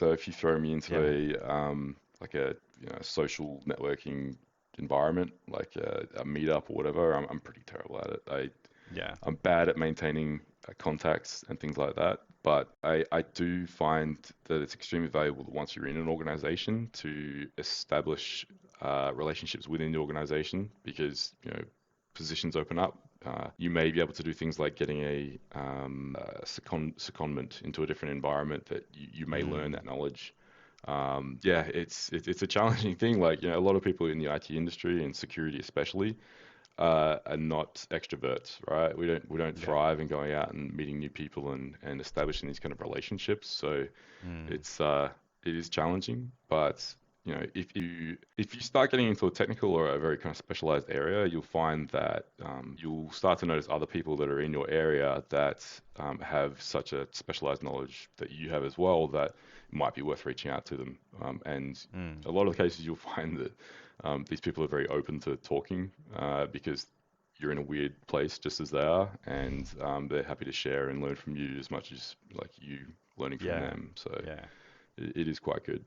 So if you throw me into Yeah. like a social networking environment, like a meetup or whatever, I'm pretty terrible at it. Yeah. I'm bad at maintaining contacts and things like that. But I do find that it's extremely valuable once you're in an organization to establish relationships within the organization because, positions open up. You may be able to do things like getting a secondment into a different environment that you may learn Mm. that knowledge. Yeah, it's a challenging thing. Like, a lot of people in the IT industry and security especially are not extroverts, right? We don't Yeah. thrive in going out and meeting new people and establishing these kind of relationships. So Mm. it's it is challenging, but if you start getting into a technical or a very kind of specialized area, you'll find that you'll start to notice other people that are in your area that have such a specialized knowledge that you have as well that it might be worth reaching out to them. And Mm. a lot of the cases you'll find that these people are very open to talking because you're in a weird place just as they are, and they're happy to share and learn from you as much as like you learning from Yeah. them. So Yeah. it is quite good.